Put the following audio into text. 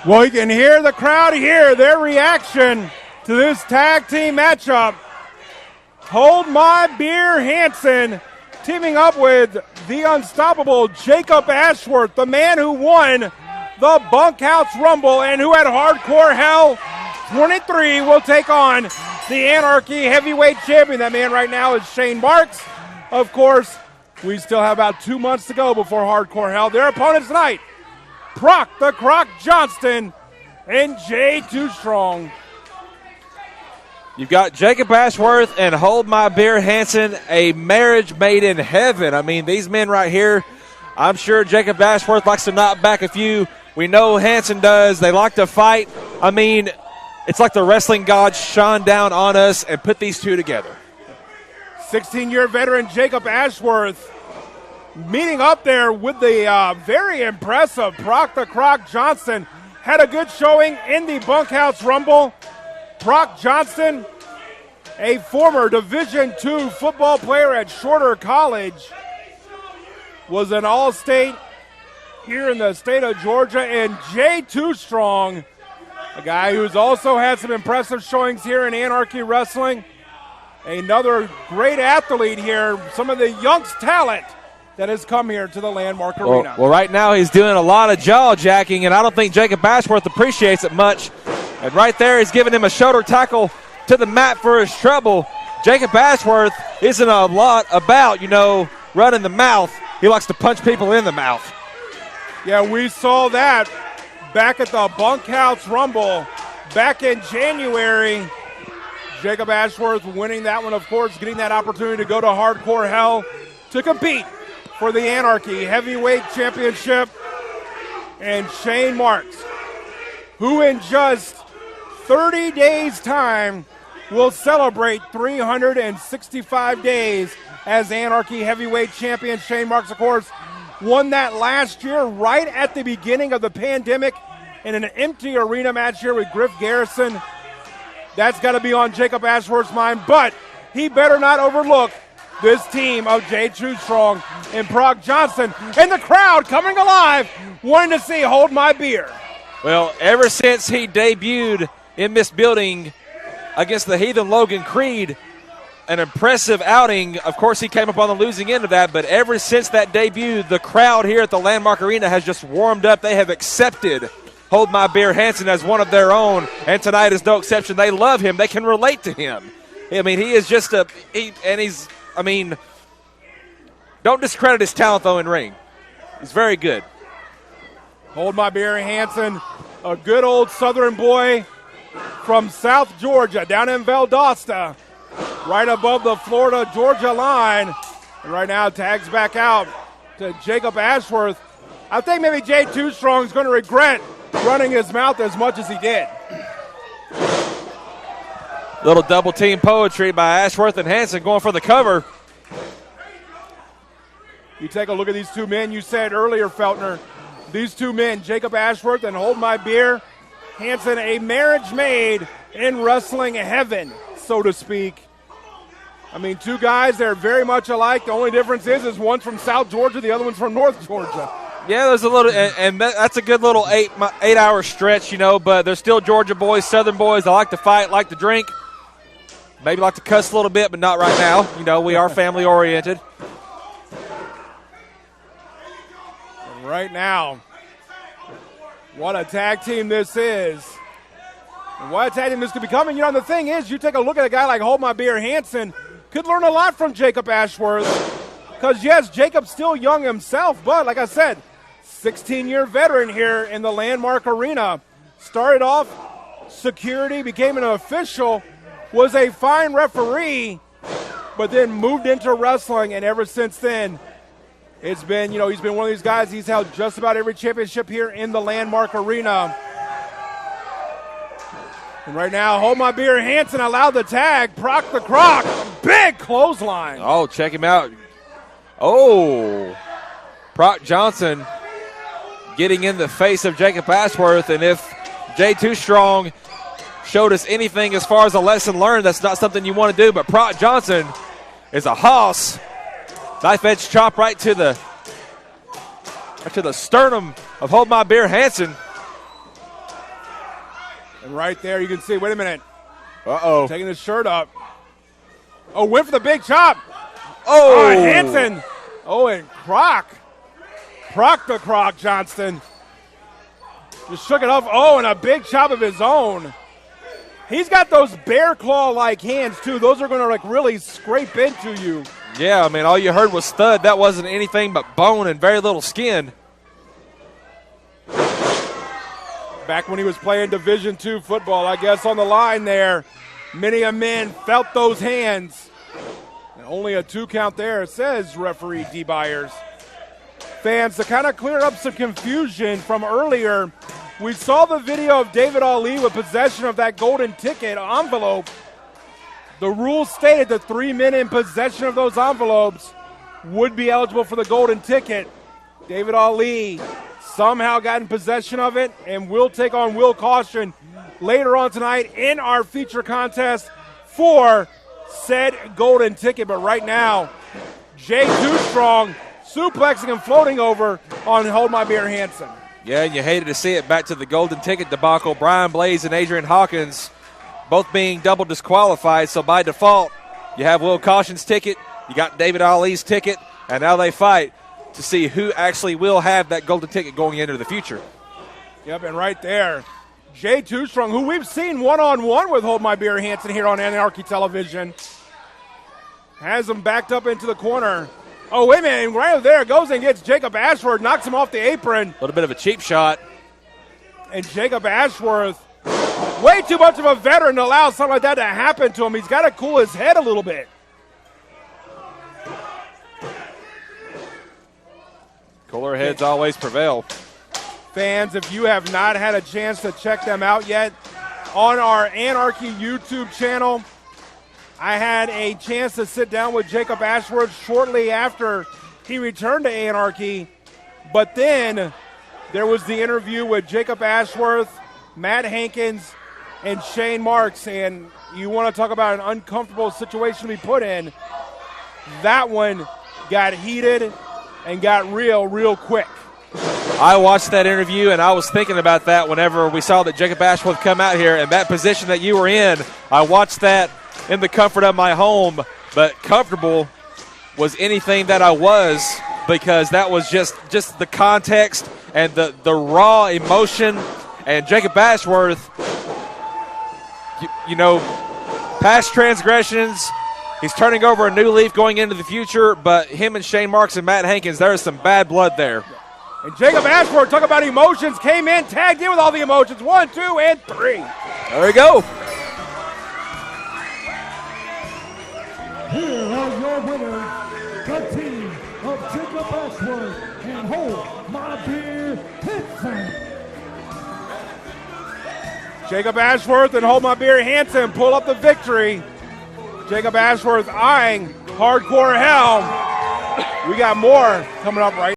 Well, you can hear the crowd here, their reaction to this tag team matchup. Hold My Beer Hanson teaming up with the unstoppable Jacob Ashworth, the man who won the Bunkhouse Rumble and who at Hardcore Hell 23 will take on the Anarchy heavyweight champion. That man right now is Shane Marks. Of course, we still have about 2 months to go before Hardcore Hell. Their opponents tonight, Proc the Croc Johnston and Jay Too Strong. You've got Jacob Ashworth and Hold My Beer Hanson, a marriage made in heaven. I mean, these men right here, I'm sure Jacob Ashworth likes to knock back a few. We know Hanson does. They like to fight. I mean, it's like the wrestling gods shone down on us and put these two together. 16-year veteran Jacob Ashworth meeting up there with the very impressive Proc the Croc Johnston. Had a good showing in the Bunkhouse Rumble. Proc Johnston, a former Division II football player at Shorter College, was an all-state here in the state of Georgia. And Jay Too Strong, a guy who's also had some impressive showings here in Anarchy Wrestling. Another great athlete here, some of the youngest talent that has come here to the Landmark Arena. Well, right now he's doing a lot of jaw jacking, and I don't think Jacob Ashworth appreciates it much. And right there, he's giving him a shoulder tackle to the mat for his trouble. Jacob Ashworth isn't a lot about, running the mouth. He likes to punch people in the mouth. Yeah, we saw that back at the Bunkhouse Rumble back in January. Jacob Ashworth winning that one, of course, getting that opportunity to go to Hardcore Hell to compete for the Anarchy Heavyweight Championship. And Shane Marks, who in just 30 days' time will celebrate 365 days as Anarchy Heavyweight Champion. Shane Marks, of course, won that last year right at the beginning of the pandemic in an empty arena match here with Griff Garrison. That's got to be on Jacob Ashworth's mind, but he better not overlook this team of Jay Too Strong and Proc Johnston, and the crowd coming alive, wanting to see Hold My Beer. Well, ever since he debuted in this building against the Heathen Logan Creed, an impressive outing. Of course, he came up on the losing end of that, but ever since that debut, the crowd here at the Landmark Arena has just warmed up. They have accepted Hold My Beer Hanson as one of their own, and tonight is no exception. They love him. They can relate to him. I mean, he is just don't discredit his talent, though, in ring. He's very good. Hold My Beer Hanson, a good old Southern boy from South Georgia, down in Valdosta, right above the Florida-Georgia line. And right now tags back out to Jacob Ashworth. I think maybe Jay Too Strong is going to regret running his mouth as much as he did. Little double team poetry by Ashworth and Hanson going for the cover. You take a look at these two men. You said earlier, Feltner, these two men, Jacob Ashworth and Hold My Beer Hanson, a marriage made in wrestling heaven, so to speak. I mean, two guys, they're very much alike. The only difference is one's from South Georgia, the other one's from North Georgia. Yeah, there's a little, and that's a good little 8-hour stretch, but they're still Georgia boys, Southern boys. They like to fight, like to drink, maybe like to cuss a little bit, but not right now. We are family-oriented. And right now, what a tag team this is. And what a tag team this could become. And, the thing is, you take a look at a guy like Hold My Beer Hanson, could learn a lot from Jacob Ashworth. Because, yes, Jacob's still young himself, but like I said, 16-year veteran here in the Landmark Arena. Started off security, became an official, was a fine referee, but then moved into wrestling, and ever since then, it's been, he's been one of these guys. He's held just about every championship here in the Landmark Arena. And right now, Hold My Beer Hanson allowed the tag. Proc the Croc, big clothesline. Oh, check him out. Oh, Proc Johnson getting in the face of Jacob Ashworth. And if Jay Too Strong showed us anything as far as a lesson learned, that's not something you want to do. But Proc Johnson is a hoss. Knife edge chop right to the sternum of Hold My Beer Hanson. And right there you can see, wait a minute, Uh-oh. taking his shirt up. Oh, went for the big chop. Oh, Hanson. Oh, and Croc the Croc Johnston. Just shook it off. Oh, and a big chop of his own. He's got those bear claw-like hands, too. Those are going to, like, really scrape into you. Yeah, I mean, all you heard was thud. That wasn't anything but bone and very little skin. Back when he was playing Division II football, I guess, on the line there, many a man felt those hands. And only a 2 count there, says referee D. Byers. Fans, to kind of clear up some confusion from earlier, we saw the video of David Ali with possession of that golden ticket envelope. The rules stated the 3 men in possession of those envelopes would be eligible for the golden ticket. David Ali somehow got in possession of it and will take on Will Caution later on tonight in our feature contest for said golden ticket. But right now, Jay Too Strong suplexing and floating over on Hold My Beer Hanson. Yeah, and you hated to see it. Back to the golden ticket debacle. Brian Blaze and Adrian Hawkins both being double disqualified, so by default, you have Will Caution's ticket, you got David Ali's ticket, and now they fight to see who actually will have that golden ticket going into the future. Yep, and right there, Jay Too Strong, who we've seen one-on-one with Hold My Beer Hanson here on Anarchy Television, has him backed up into the corner. Oh, wait a minute, and right there goes and gets Jacob Ashworth, knocks him off the apron. A little bit of a cheap shot. And Jacob Ashworth, way too much of a veteran to allow something like that to happen to him. He's got to cool his head a little bit. Cooler heads always prevail. Fans, if you have not had a chance to check them out yet, on our Anarchy YouTube channel, I had a chance to sit down with Jacob Ashworth shortly after he returned to Anarchy. But then there was the interview with Jacob Ashworth, Matt Hankins, and Shane Marks. And you want to talk about an uncomfortable situation to be put in. That one got heated and got real quick. I watched that interview, and I was thinking about that whenever we saw that Jacob Ashworth come out here, and that position that you were in. I watched that in the comfort of my home, but comfortable was anything that I was, because that was just the context and the raw emotion. And Jacob Ashworth, you know, past transgressions, he's turning over a new leaf going into the future, but him and Shane Marks and Matt Hankins, there is some bad blood there. And Jacob Ashworth, talk about emotions, came in, tagged in with all the emotions. 1, 2, and 3. There we go. Here are your winners, the team of Jacob Ashworth and Hold My Beer Hanson. Jacob Ashworth and Hold My Beer Hanson pull up the victory. Jacob Ashworth eyeing hardcore hell. We got more coming up right